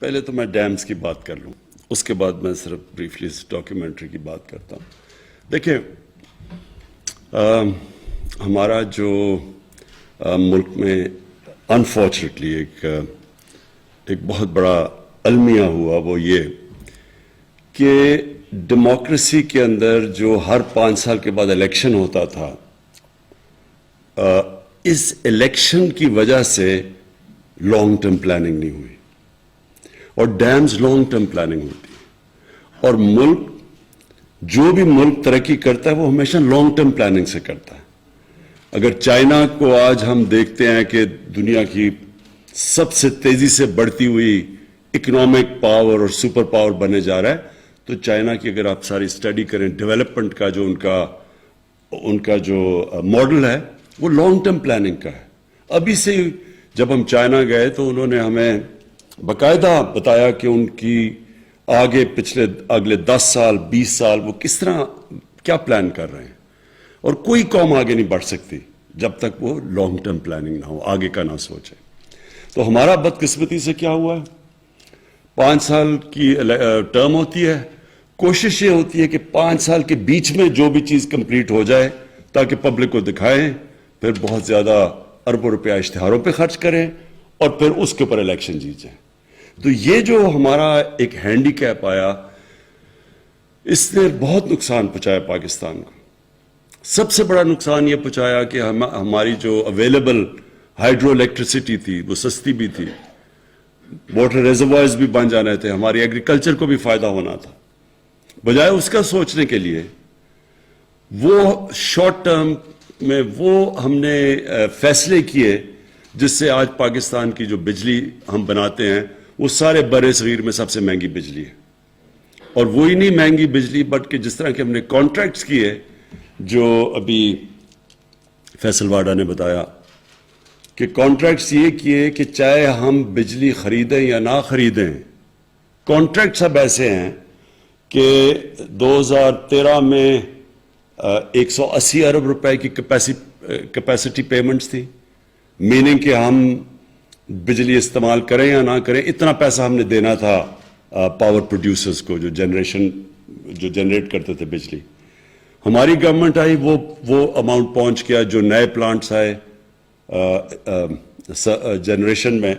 پہلے تو میں ڈیمز کی بات کر لوں، اس کے بعد میں صرف بریفلی اس ڈاکیومنٹری کی بات کرتا ہوں. دیکھیں، ہمارا جو ملک میں انفارچونیٹلی ایک بہت بڑا المیہ ہوا، وہ یہ کہ ڈیموکریسی کے اندر جو ہر 5 سال کے بعد الیکشن ہوتا تھا، اس الیکشن کی وجہ سے لانگ ٹرم پلاننگ نہیں ہوئی. اور ڈیمز لانگ ٹرم پلاننگ ہوتی ہے، اور ملک جو بھی ملک ترقی کرتا ہے وہ ہمیشہ لانگ ٹرم پلاننگ سے کرتا ہے. اگر چائنا کو آج ہم دیکھتے ہیں کہ دنیا کی سب سے تیزی سے بڑھتی ہوئی اکنامک پاور اور سپر پاور بننے جا رہا ہے، تو چائنا کی اگر آپ ساری اسٹڈی کریں، ڈیولپمنٹ کا جو ان کا جو ماڈل ہے وہ لانگ ٹرم پلاننگ کا ہے. ابھی سے جب ہم چائنا گئے تو انہوں نے ہمیں باقاعدہ بتایا کہ ان کی اگلے 10 سال 20 سال وہ کس طرح کیا پلان کر رہے ہیں. اور کوئی قوم آگے نہیں بڑھ سکتی جب تک وہ لانگ ٹرم پلاننگ نہ ہو، آگے کا نہ سوچے. تو ہمارا بدقسمتی سے کیا ہوا ہے، 5 سال کی ٹرم ہوتی ہے، کوشش یہ ہوتی ہے کہ 5 سال کے بیچ میں جو بھی چیز کمپلیٹ ہو جائے تاکہ پبلک کو دکھائیں، پھر بہت زیادہ اربوں روپیہ اشتہاروں پہ خرچ کریں اور پھر اس کے اوپر الیکشن جیت جائیں. تو یہ جو ہمارا ایک ہینڈی کیپ آیا، اس نے بہت نقصان پہنچایا پاکستان کو. سب سے بڑا نقصان یہ پہنچایا کہ ہماری جو اویلیبل ہائیڈرو الیکٹریسٹی تھی وہ سستی بھی تھی، واٹر ریزروائرز بھی بن جانے تھے، ہماری ایگریکلچر کو بھی فائدہ ہونا تھا. بجائے اس کا سوچنے کے لیے وہ شارٹ ٹرم میں وہ ہم نے فیصلے کیے جس سے آج پاکستان کی جو بجلی ہم بناتے ہیں وہ سارے برِ صغیر میں سب سے مہنگی بجلی ہے. اور وہی نہیں مہنگی بجلی، بلکہ جس طرح کہ ہم نے کانٹریکٹس کیے، جو ابھی فیصل واڈا نے بتایا کہ کانٹریکٹس یہ کیے کہ چاہے ہم بجلی خریدیں یا نہ خریدیں، کانٹریکٹس اب ایسے ہیں کہ 2013 میں 180 ارب روپے کی کیپیسٹی پیمنٹس تھی، میننگ کہ ہم بجلی استعمال کریں یا نہ کریں اتنا پیسہ ہم نے دینا تھا پاور پروڈیوسرز کو، جو جنریٹ کرتے تھے بجلی. ہماری گورنمنٹ آئی، وہ اماؤنٹ پہنچ گیا، جو نئے پلانٹس آئے جنریشن میں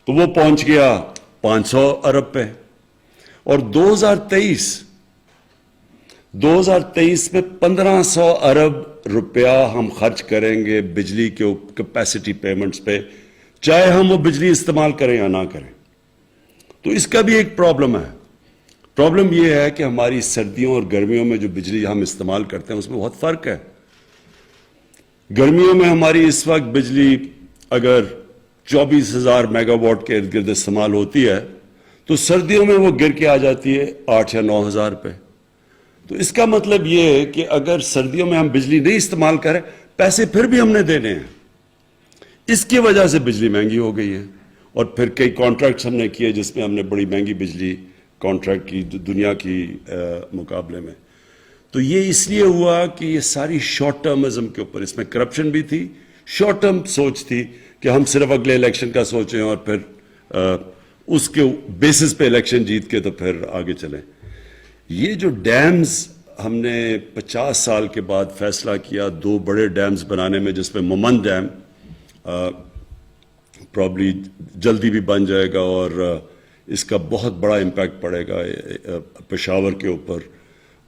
تو وہ پہنچ گیا 500 ارب پہ. اور 2023 میں 1500 ارب روپیہ ہم خرچ کریں گے بجلی کے کیپیسٹی پیمنٹس پہ، چاہے ہم وہ بجلی استعمال کریں یا نہ کریں. تو اس کا بھی ایک پرابلم ہے. پرابلم یہ ہے کہ ہماری سردیوں اور گرمیوں میں جو بجلی ہم استعمال کرتے ہیں اس میں بہت فرق ہے. گرمیوں میں ہماری اس وقت بجلی اگر 24,000 میگا واٹ کے ارد گرد استعمال ہوتی ہے تو سردیوں میں وہ گر کے آ جاتی ہے 8 یا 9,000 پہ. تو اس کا مطلب یہ ہے کہ اگر سردیوں میں ہم بجلی نہیں استعمال کریں، پیسے پھر بھی ہم نے دینے ہیں. اس کی وجہ سے بجلی مہنگی ہو گئی ہے. اور پھر کئی کانٹریکٹس ہم نے کیے جس میں ہم نے بڑی مہنگی بجلی کانٹریکٹ کی دنیا کی مقابلے میں. تو یہ اس لیے ہوا کہ یہ ساری شارٹ ٹرمزم کے اوپر، اس میں کرپشن بھی تھی، شارٹ ٹرم سوچ تھی کہ ہم صرف اگلے الیکشن کا سوچیں اور پھر اس کے بیسس پہ الیکشن جیت کے تو پھر آگے چلیں. یہ جو ڈیمز ہم نے 50 سال کے بعد فیصلہ کیا 2 بڑے ڈیمز بنانے میں، جس میں مومند ڈیم پرابلی جلدی بھی بن جائے گا اور اس کا بہت بڑا امپیکٹ پڑے گا پشاور کے اوپر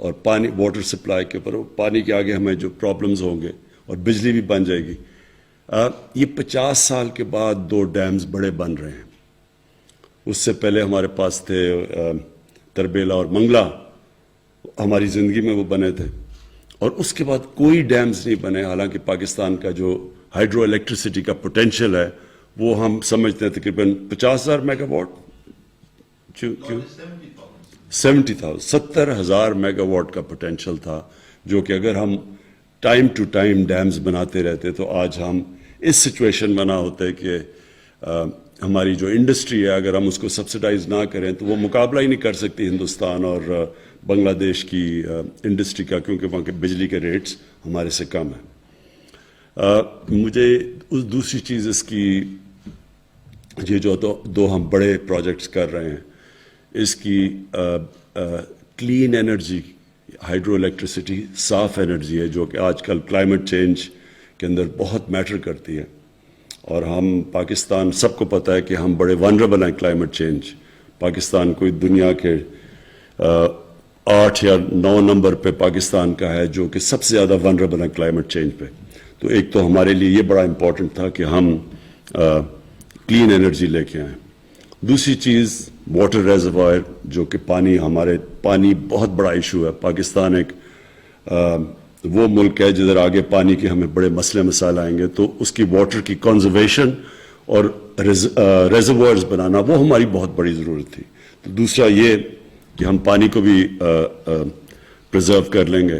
اور پانی واٹر سپلائی کے اوپر. پانی کے آگے ہمیں جو پرابلمز ہوں گے اور بجلی بھی بن جائے گی. یہ 50 سال کے بعد 2 ڈیمز بڑے بن رہے ہیں. اس سے پہلے ہمارے پاس تھے تربیلا اور منگلا، ہماری زندگی میں وہ بنے تھے. اور اس کے بعد کوئی ڈیمز نہیں بنے، حالانکہ پاکستان کا جو ہائیڈرو الیکٹریسٹی کا پوٹینشیل ہے وہ ہم سمجھتے ہیں تقریباً 50,000 میگا واٹ، 70,000 میگا واٹ کا پوٹینشیل تھا، جو کہ اگر ہم ٹائم ٹو ٹائم ڈیمز بناتے رہتے تو آج ہم اس سچویشن میں نہ ہوتے کہ ہماری جو انڈسٹری ہے اگر ہم اس کو سبسڈائز نہ کریں تو وہ مقابلہ ہی نہیں کر سکتی ہندوستان اور بنگلہ دیش کی انڈسٹری کا، کیونکہ وہاں کے بجلی کے ریٹس ہمارے سے کم ہیں. مجھے دوسری چیز اس کی یہ جو دو ہم بڑے پروجیکٹس کر رہے ہیں، اس کی کلین انرجی، ہائیڈرو الیکٹریسٹی، صاف انرجی ہے، جو کہ آج کل کلائمیٹ چینج کے اندر بہت میٹر کرتی ہے. اور ہم پاکستان، سب کو پتہ ہے کہ ہم بڑے ونربل ہیں کلائمیٹ چینج. پاکستان کوئی دنیا کے 8 یا 9 نمبر پہ پاکستان کا ہے جو کہ سب سے زیادہ ونربل ہے کلائمیٹ چینج پہ. تو ایک تو ہمارے لیے یہ بڑا امپورٹنٹ تھا کہ ہم کلین انرجی لے کے آئیں. دوسری چیز واٹر ریزروائر، جو کہ پانی بہت بڑا ایشو ہے. پاکستان ایک وہ ملک ہے جدھر آگے پانی کے ہمیں بڑے مسئلے مسائل آئیں گے، تو اس کی واٹر کی کنزرویشن اور ریزروائرز بنانا وہ ہماری بہت بڑی ضرورت تھی. تو دوسرا یہ کہ ہم پانی کو بھی پرزرو کر لیں گے،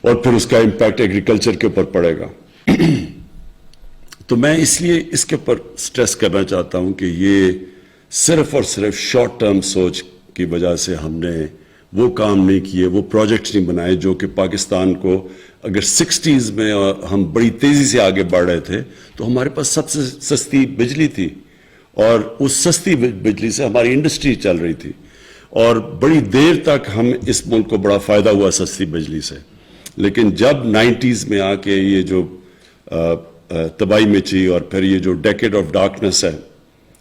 اور پھر اس کا امپیکٹ ایگریکلچر کے اوپر پڑے گا. تو میں اس لیے اس کے اوپر سٹریس کرنا چاہتا ہوں کہ یہ صرف اور صرف شارٹ ٹرم سوچ کی وجہ سے ہم نے وہ کام نہیں کیے، وہ پروجیکٹس نہیں بنائے جو کہ پاکستان کو، اگر 60s میں ہم بڑی تیزی سے آگے بڑھ رہے تھے تو ہمارے پاس سب سے سستی بجلی تھی، اور اس سستی بجلی سے ہماری انڈسٹری چل رہی تھی، اور بڑی دیر تک ہم اس ملک کو بڑا فائدہ ہوا سستی بجلی سے. لیکن جب 90s میں آ کے یہ جو تباہی مچی، اور پھر یہ جو ڈیکیڈ آف ڈارکنیس ہے،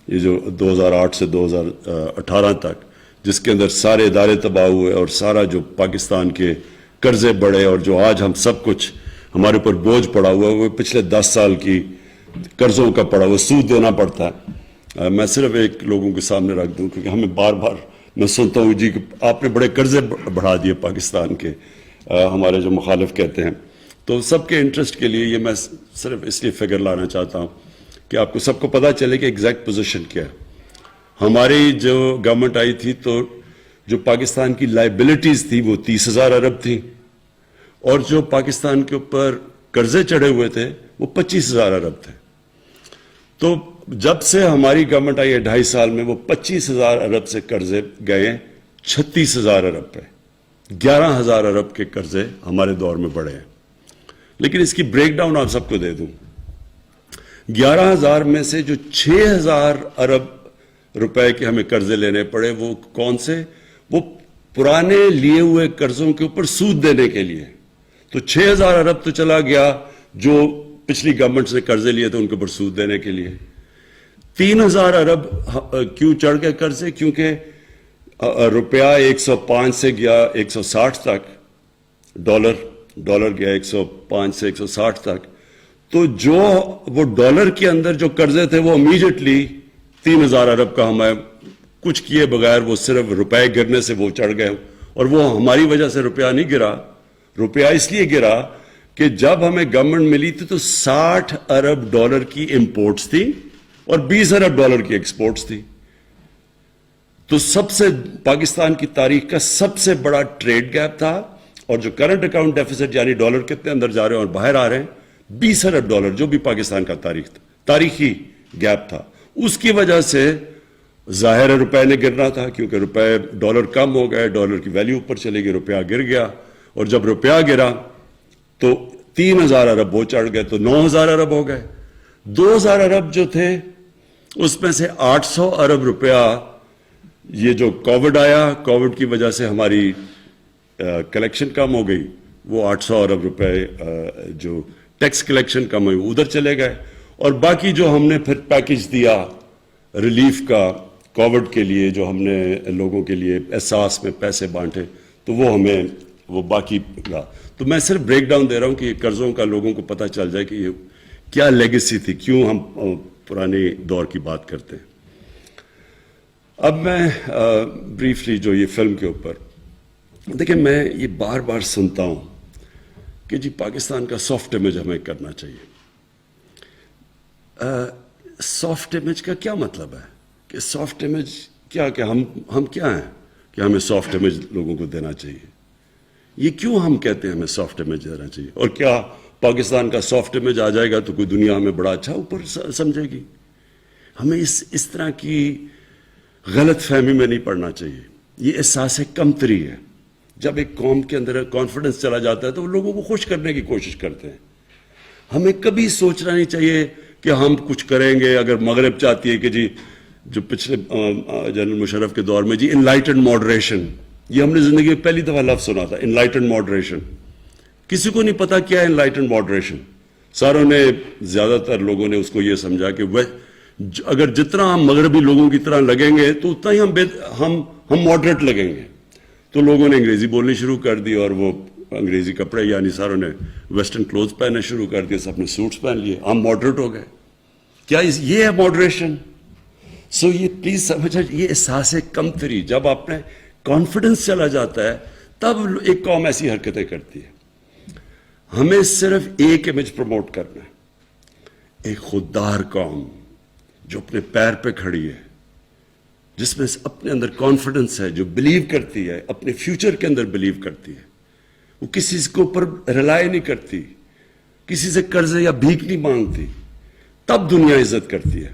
یہ جو 2008 سے 2018 تک، جس کے اندر سارے ادارے تباہ ہوئے اور سارا جو پاکستان کے قرضے بڑھے، اور جو آج ہم سب کچھ ہمارے اوپر بوجھ پڑا ہوا ہے وہ پچھلے 10 سال کی قرضوں کا پڑا ہوا، سود دینا پڑتا ہے. میں صرف ایک لوگوں کے سامنے رکھ دوں، کیونکہ ہمیں بار بار میں سنتا ہوں جی کہ آپ نے بڑے قرضے بڑھا دیے پاکستان کے، ہمارے جو مخالف کہتے ہیں. تو سب کے انٹرسٹ کے لیے یہ میں صرف اس لیے فگر لانا چاہتا ہوں کہ آپ کو سب کو پتہ چلے کہ ایگزیکٹ پوزیشن کیا ہے. ہماری جو گورنمنٹ آئی تھی تو جو پاکستان کی لائبلٹیز تھی وہ 30,000 ارب تھیں، اور جو پاکستان کے اوپر قرضے چڑھے ہوئے تھے وہ 25,000 ارب تھے. تو جب سے ہماری گورنمنٹ آئی ہے 2.5 سال میں، وہ 25,000 ارب سے قرضے گئے 36,000 ارب پہ. 11,000 ارب کے قرضے ہمارے دور میں بڑھے ہیں. لیکن اس کی بریک ڈاؤن آپ سب کو دے دوں. 11,000 میں سے جو 6,000 ارب روپے کے ہمیں قرضے لینے پڑے، وہ کون سے؟ وہ پرانے لیے ہوئے قرضوں کے اوپر سود دینے کے لیے. تو 6,000 ارب تو چلا گیا جو پچھلی گورنمنٹ سے قرضے لیے تھے ان کے اوپر سود دینے کے لیے. 3,000 ارب کیوں چڑھ گئے قرضے؟ کیونکہ روپیہ 105 سے گیا 160 تک، ڈالر گیا 105 سے 160 تک. تو جو وہ ڈالر کے اندر جو قرضے تھے وہ امیجیٹلی 3,000 ارب کا ہمیں کچھ کیے بغیر وہ صرف روپے گرنے سے وہ چڑھ گئے. اور وہ ہماری وجہ سے روپیہ نہیں گرا. روپیہ اس لیے گرا کہ جب ہمیں گورنمنٹ ملی تھی تو 60 ارب ڈالر کی امپورٹس تھی اور 20 ارب ڈالر کی ایکسپورٹس تھی. تو سب سے پاکستان کی تاریخ کا سب سے بڑا ٹریڈ گیپ تھا. اور جو کرنٹ اکاؤنٹ ڈیفیسٹ یعنی ڈالر کتنے اندر جا رہے ہیں اور باہر آ رہے ہیں 20 ارب ڈالر، جو بھی پاکستان کا تاریخی گیپ تھا. اس کی وجہ سے ظاہر ہے روپے نے گرنا تھا، کیونکہ روپے ڈالر کم ہو گئے، ڈالر کی ویلیو اوپر چلے گی، روپیہ گر گیا. اور جب روپیہ گرا تو 3,000 ارب وہ چڑھ گئے تو 9,000 ارب ہو گئے. 2,000 ارب جو تھے اس میں سے 800 ارب روپیہ یہ جو کووڈ آیا، کووڈ کی وجہ سے ہماری کلیکشن کم ہو گئی، وہ 800 ارب روپے جو ٹیکس کلیکشن کم ہوئی ادھر چلے گئے. اور باقی جو ہم نے پھر پیکج دیا ریلیف کا کووڈ کے لیے، جو ہم نے لوگوں کے لیے احساس میں پیسے بانٹے، تو وہ ہمیں وہ باقی ملا. تو میں صرف بریک ڈاؤن دے رہا ہوں کہ یہ قرضوں کا لوگوں کو پتہ چل جائے کہ یہ کیا لیگیسی تھی، کیوں ہم پرانے دور کی بات کرتے ہیں. اب میں بریفلی جو یہ فلم کے اوپر دیکھیں، میں یہ بار بار سنتا ہوں کہ جی پاکستان کا سافٹ امیج ہمیں کرنا چاہیے. سافٹ امیج کا کیا مطلب ہے؟ کہ سافٹ امیج کیا کہ ہم کیا ہیں کہ ہمیں سافٹ امیج لوگوں کو دینا چاہیے؟ یہ کیوں ہم کہتے ہیں ہمیں سافٹ امیج دینا چاہیے؟ اور کیا پاکستان کا سافٹ امیج آ جائے گا تو کوئی دنیا ہمیں بڑا اچھا اوپر سمجھے گی؟ ہمیں اس طرح کی غلط فہمی میں نہیں پڑنا چاہیے. یہ احساس کمتری ہے. جب ایک قوم کے اندر کانفیڈنس چلا جاتا ہے تو وہ لوگوں کو خوش کرنے کی کوشش کرتے ہیں. ہمیں کبھی سوچنا نہیں چاہیے کہ ہم کچھ کریں گے. اگر مغرب چاہتی ہے کہ جی جو پچھلے جنرل مشرف کے دور میں جی انلائٹنڈ ماڈریشن, یہ ہم نے زندگی میں پہلی دفعہ لفظ سنا تھا, انلائٹنڈ ماڈریشن. کسی کو نہیں پتا کیا ہے انلائٹنڈ ماڈریشن. ساروں نے, زیادہ تر لوگوں نے اس کو یہ سمجھا کہ اگر جتنا ہم مغربی لوگوں کی طرح لگیں گے تو اتنا ہی ہم ماڈریٹ لگیں گے. تو لوگوں نے انگریزی بولنی شروع کر دی, اور وہ انگریزی کپڑے, یعنی ساروں نے ویسٹرن کلوتھ پہننا شروع کر دیے, سب نے سوٹس پہن لیے, ہم ماڈریٹ ہو گئے. کیا یہ ہے ماڈریشن؟ سو یہ پلیز سمجھا, یہ احساس کمتری, جب آپ نے کانفیڈنس چلا جاتا ہے تب ایک قوم ایسی حرکتیں کرتی ہے. ہمیں صرف ایک امیج پروموٹ کرنا ہے, ایک خوددار قوم جو اپنے پیر پہ کھڑی ہے, جس میں اپنے اندر کانفیڈنس ہے, جو بلیو کرتی ہے, اپنے فیوچر کے اندر بلیو کرتی ہے. وہ کسی کے اوپر ریلائی نہیں کرتی, کسی سے قرض یا بھیک نہیں مانگتی. تب دنیا عزت کرتی ہے.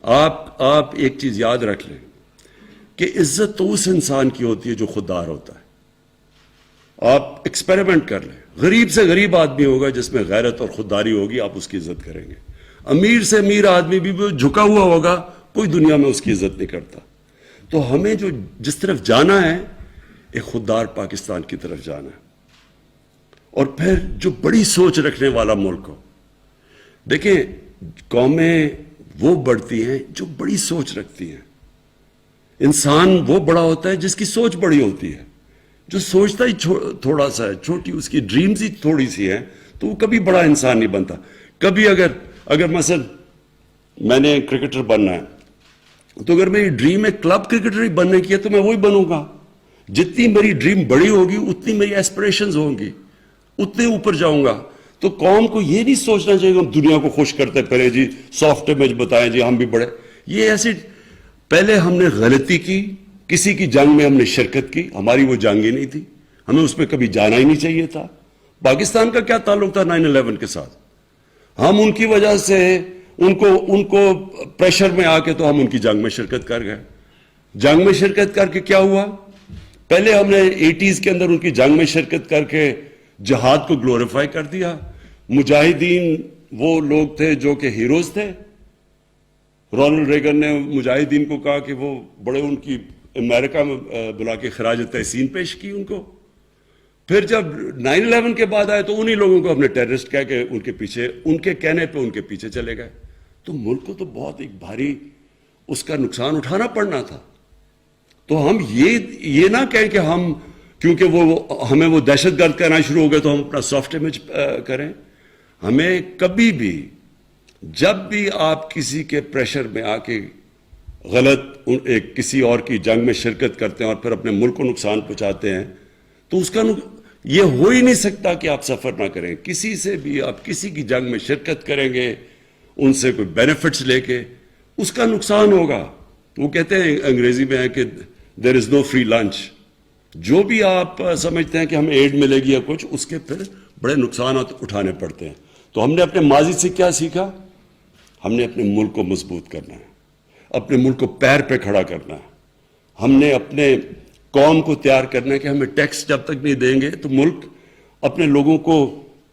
آپ ایک چیز یاد رکھ لیں کہ عزت تو اس انسان کی ہوتی ہے جو خوددار ہوتا ہے. آپ ایکسپیریمنٹ کر لیں, غریب سے غریب آدمی ہوگا جس میں غیرت اور خودداری ہوگی, آپ اس کی عزت کریں گے. امیر سے امیر آدمی بھی جھکا ہوا ہوگا, کوئی دنیا میں اس کی عزت نہیں کرتا. تو ہمیں جو جس طرف جانا ہے, ایک خوددار پاکستان کی طرف جانا ہے, اور پھر جو بڑی سوچ رکھنے والا ملک ہو. دیکھیں, قومیں وہ بڑھتی ہیں جو بڑی سوچ رکھتی ہیں. انسان وہ بڑا ہوتا ہے جس کی سوچ بڑی ہوتی ہے. جو سوچتا ہی تھوڑا سا ہے, چھوٹی اس کی ڈریمز ہی تھوڑی سی ہیں, تو وہ کبھی بڑا انسان نہیں بنتا. کبھی اگر مثلا میں نے کرکٹر بننا ہے, تو اگر میری ڈریم ہے کلب کرکٹر ہی بننے کی ہے تو میں وہی بنوں گا. جتنی میری ڈریم بڑی ہوگی اتنی میری ایسپریشنز ہوں گی, اتنے اوپر جاؤں گا. تو قوم کو یہ نہیں سوچنا چاہیے کہ ہم دنیا کو خوش کرتے پھریں جی, سافٹ امیج بتائیں جی ہم بھی بڑے. یہ ایسی, پہلے ہم نے غلطی کی, کسی کی جنگ میں ہم نے شرکت کی, ہماری وہ جنگ ہی نہیں تھی, ہمیں اس میں کبھی جانا ہی نہیں چاہیے تھا. پاکستان کا کیا تعلق تھا 9/11 کے ساتھ؟ ہم ان کی وجہ سے ان کو پریشر میں آ کے تو ہم ان کی جنگ میں شرکت کر گئے. جنگ میں شرکت کر کے کیا ہوا؟ پہلے ہم نے 80s کے اندر ان کی جنگ میں شرکت کر کے جہاد کو گلوریفائی کر دیا. مجاہدین وہ لوگ تھے جو کہ ہیروز تھے. رونلڈ ریگن نے مجاہدین کو کہا کہ وہ بڑے, ان کی امریکہ میں بلا کے خراج تحسین پیش کی ان کو. پھر جب 9/11 کے بعد آئے تو انہی لوگوں کو ہم نے ٹیررسٹ کہہ کے ان کے پیچھے, ان کے کہنے پہ ان کے پیچھے چلے گئے. تو ملک کو تو بہت ایک بھاری اس کا نقصان اٹھانا پڑنا تھا. تو ہم یہ نہ کہیں کہ ہم, کیونکہ ہمیں وہ دہشت گرد کہنا شروع ہو گئے تو ہم اپنا سافٹ امیج کریں. ہمیں کبھی بھی, جب بھی آپ کسی کے پریشر میں آ کے غلط کسی اور کی جنگ میں شرکت کرتے ہیں اور پھر اپنے ملک کو نقصان پہنچاتے ہیں, تو اس کا یہ ہو ہی نہیں سکتا کہ آپ سفر نہ کریں. کسی سے بھی آپ کسی کی جنگ میں شرکت کریں گے, ان سے کوئی بینیفٹس لے کے, اس کا نقصان ہوگا. وہ کہتے ہیں انگریزی میں ہے کہ دیر از نو فری لنچ. جو بھی آپ سمجھتے ہیں کہ ہمیں ایڈ ملے گی یا کچھ, اس کے پھر بڑے نقصانات اٹھانے پڑتے ہیں. تو ہم نے اپنے ماضی سے کیا سیکھا؟ ہم نے اپنے ملک کو مضبوط کرنا ہے, اپنے ملک کو پیر پہ کھڑا کرنا ہے. ہم نے اپنے قوم کو تیار کرنا ہے کہ ہمیں ٹیکس جب تک نہیں دیں گے تو ملک اپنے لوگوں کو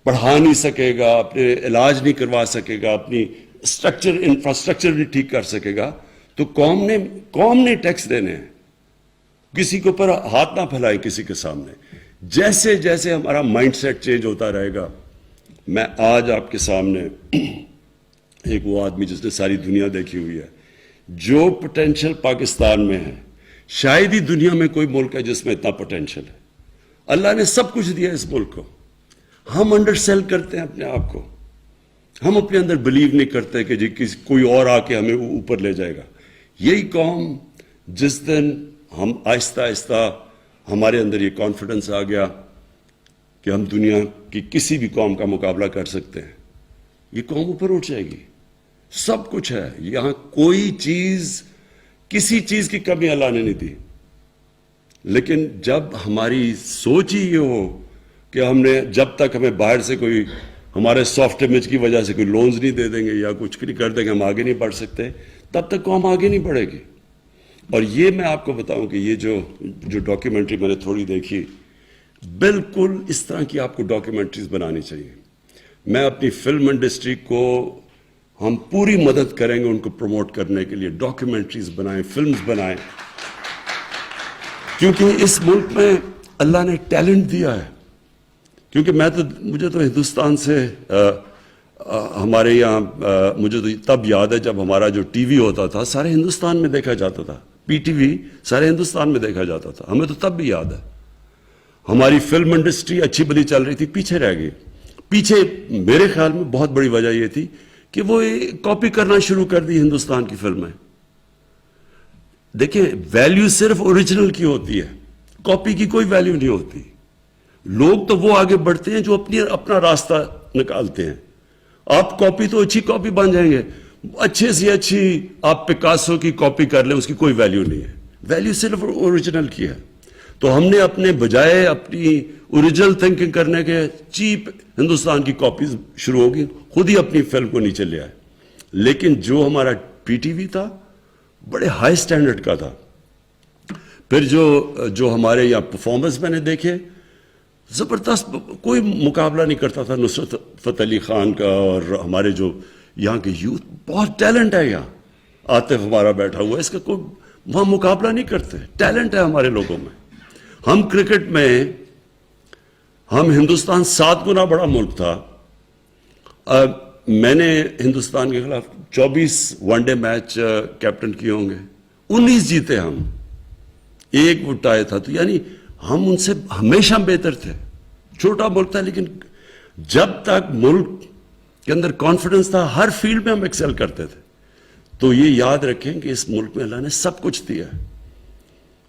پڑھا نہیں سکے گا, اپنے علاج نہیں کروا سکے گا, اپنی انفراسٹرکچر نہیں ٹھیک کر سکے گا. تو قوم نے ٹیکس دینے ہیں. کسی کے اوپر ہاتھ نہ پھیلائے کسی کے سامنے. جیسے جیسے ہمارا مائنڈ سیٹ چینج ہوتا رہے گا. میں آج آپ کے سامنے ایک وہ آدمی جس نے ساری دنیا دیکھی ہوئی ہے, جو پوٹینشل پاکستان میں ہے, شاید ہی دنیا میں کوئی ملک ہے جس میں اتنا پوٹینشل ہے. اللہ نے سب کچھ دیا اس ملک کو. ہم انڈر سیل کرتے ہیں اپنے آپ کو. ہم اپنے اندر بلیو نہیں کرتے کہ جی کوئی اور آ کے ہمیں اوپر لے جائے گا. یہی قوم, جس دن ہم آہستہ آہستہ ہمارے اندر یہ کانفیڈنس آ گیا کہ ہم دنیا کی کسی بھی قوم کا مقابلہ کر سکتے ہیں, یہ قوم اوپر اٹھ جائے گی. سب کچھ ہے یہاں, کوئی چیز, کسی چیز کی کمی اللہ نے نہیں دی. لیکن جب ہماری سوچ ہی یہ ہو کہ ہم نے, جب تک ہمیں باہر سے کوئی ہمارے سافٹ امیج کی وجہ سے کوئی لونز نہیں دے دیں گے یا کچھ نہیں کر دیں گے, ہم آگے نہیں بڑھ سکتے, تب تک قوم آگے نہیں بڑھے گی. اور یہ میں آپ کو بتاؤں کہ یہ جو ڈاکیومنٹری میں نے تھوڑی دیکھی, بالکل اس طرح کی آپ کو ڈاکیومنٹریز بنانی چاہیے. میں اپنی فلم انڈسٹری کو ہم پوری مدد کریں گے ان کو پروموٹ کرنے کے لیے, ڈاکیومنٹریز بنائیں, فلمز بنائیں, کیونکہ اس ملک میں اللہ نے ٹیلنٹ دیا ہے. کیونکہ مجھے تو ہندوستان سے ہمارے یہاں مجھے تو تب یاد ہے جب ہمارا جو ٹی وی ہوتا تھا سارے ہندوستان میں دیکھا جاتا تھا, پی ٹی وی سارے ہندوستان میں دیکھا جاتا تھا. ہمیں تو تب بھی یاد ہے ہماری فلم انڈسٹری اچھی بلی چل رہی تھی, پیچھے رہ گئی. پیچھے میرے خیال میں بہت بڑی وجہ یہ تھی کہ وہ کاپی کرنا شروع کر دی ہندوستان کی فلمیں. دیکھیں ویلیو صرف اوریجنل کی ہوتی ہے, کاپی کی کوئی ویلیو نہیں ہوتی. لوگ تو وہ آگے بڑھتے ہیں جو اپنا راستہ نکالتے ہیں. آپ کاپی تو اچھی کاپی بن جائیں گے, اچھے سے اچھی آپ پکاسو کی کاپی کر لیں, اس کی کوئی ویلیو نہیں ہے. ویلیو صرف اوریجنل کی ہے. تو ہم نے اپنے بجائے اپنی اوریجنل تھنکنگ کرنے کے چیپ ہندوستان کی کاپیز شروع ہوگی, خود ہی اپنی فلم کو نیچے لے آئے. لیکن جو ہمارا پی ٹی وی تھا بڑے ہائی سٹینڈرڈ کا تھا. پھر جو ہمارے یہاں پرفارمنس میں نے دیکھے زبردست, کوئی مقابلہ نہیں کرتا تھا نصرت فتح علی خان کا. اور ہمارے جو یہاں کے یوتھ بہت ٹیلنٹ ہے, یہاں عاطف ہمارا بیٹھا ہوا ہے, اس کا کوئی وہاں مقابلہ نہیں کرتے. ٹیلنٹ ہے ہمارے لوگوں میں. ہم کرکٹ میں ہم ہندوستان 7 گنا بڑا ملک تھا. میں نے ہندوستان کے خلاف 24 ون ڈے میچ کیپٹن کیے ہوں گے, 19 جیتے ہم, 1 وہ ٹائی تھا. تو یعنی ہم ان سے ہمیشہ بہتر تھے. چھوٹا ملک تھا لیکن جب تک ملک کے اندر کانفیڈنس تھا ہر فیلڈ میں ہم ایکسل کرتے تھے. تو یہ یاد رکھیں کہ اس ملک میں اللہ نے سب کچھ دیا ہے.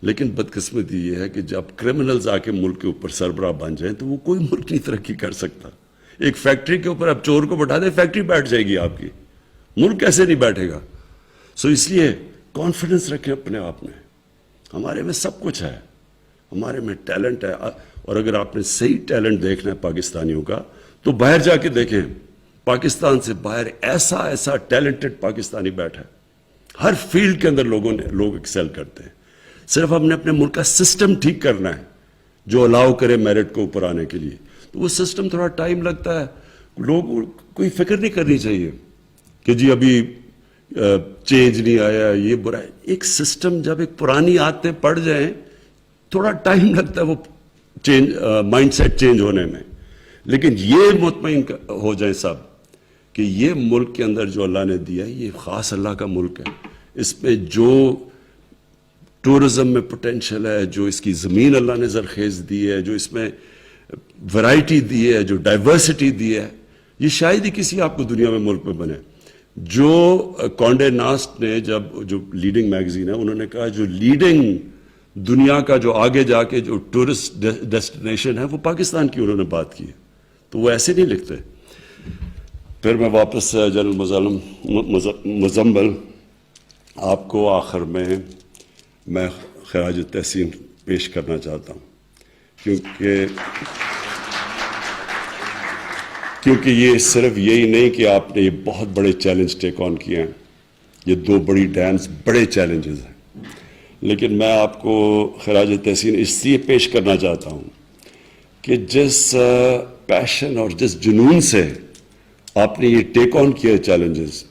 لیکن بدقسمتی یہ ہے کہ جب کرمنلز آ کے ملک کے اوپر سربراہ بن جائیں تو وہ کوئی ملک نہیں ترقی کر سکتا. ایک فیکٹری کے اوپر اب چور کو بٹھا دیں, فیکٹری بیٹھ جائے گی آپ کی, ملک کیسے نہیں بیٹھے گا. سو اس لیے کانفیڈنس رکھیں اپنے آپ میں. ہمارے میں سب کچھ ہے, ہمارے میں ٹیلنٹ ہے. اور اگر آپ نے صحیح ٹیلنٹ دیکھنا ہے پاکستانیوں کا تو باہر جا کے دیکھیں. پاکستان سے باہر ایسا ٹیلنٹڈ پاکستانی بیٹھا ہے. ہر فیلڈ کے اندر لوگ ایکسل کرتے ہیں. صرف ہم نے اپنے ملک کا سسٹم ٹھیک کرنا ہے جو الاؤ کرے میرٹ کو اوپر آنے کے لیے. تو وہ سسٹم تھوڑا ٹائم لگتا ہے. لوگ کوئی فکر نہیں کرنی چاہیے کہ جی ابھی چینج نہیں آیا, یہ برا ہے. ایک سسٹم جب ایک پرانی عادتیں پڑ جائیں تھوڑا ٹائم لگتا ہے وہ مائنڈ سیٹ چینج ہونے میں. لیکن یہ مطمئن ہو جائیں سب کہ یہ ملک کے اندر جو اللہ نے دیا ہے یہ خاص اللہ کا ملک ہے. اس میں جو ٹورزم میں پوٹینشل ہے, جو اس کی زمین اللہ نے زرخیز دی ہے, جو اس میں ورائٹی دی ہے, جو ڈائیورسٹی دی ہے, یہ شاید ہی کسی آپ کو دنیا میں ملک میں بنے. جو کانڈے ناسٹ نے جو لیڈنگ میگزین ہے انہوں نے کہا جو لیڈنگ دنیا کا جو آگے جا کے جو ٹورسٹ ڈیسٹینیشن ہے وہ پاکستان کی انہوں نے بات کی ہے. تو وہ ایسے نہیں لکھتے. پھر میں واپس جنرل مزمل آپ کو آخر میں خراج تحسین پیش کرنا چاہتا ہوں کیونکہ یہ صرف یہی نہیں کہ آپ نے یہ بہت بڑے چیلنج ٹیک آن کیے ہیں. یہ 2 بڑی ڈیمز بڑے چیلنجز ہیں. لیکن میں آپ کو خراج تحسین اس لیے پیش کرنا چاہتا ہوں کہ جس پیشن اور جس جنون سے آپ نے یہ ٹیک آن کیا چیلنجز,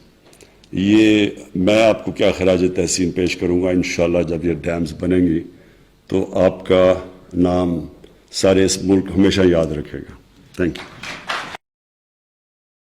یہ میں آپ کو کیا خراج تحسین پیش کروں گا. انشاءاللہ جب یہ ڈیمز بنیں گی تو آپ کا نام سارے اس ملک ہمیشہ یاد رکھے گا. Thank you.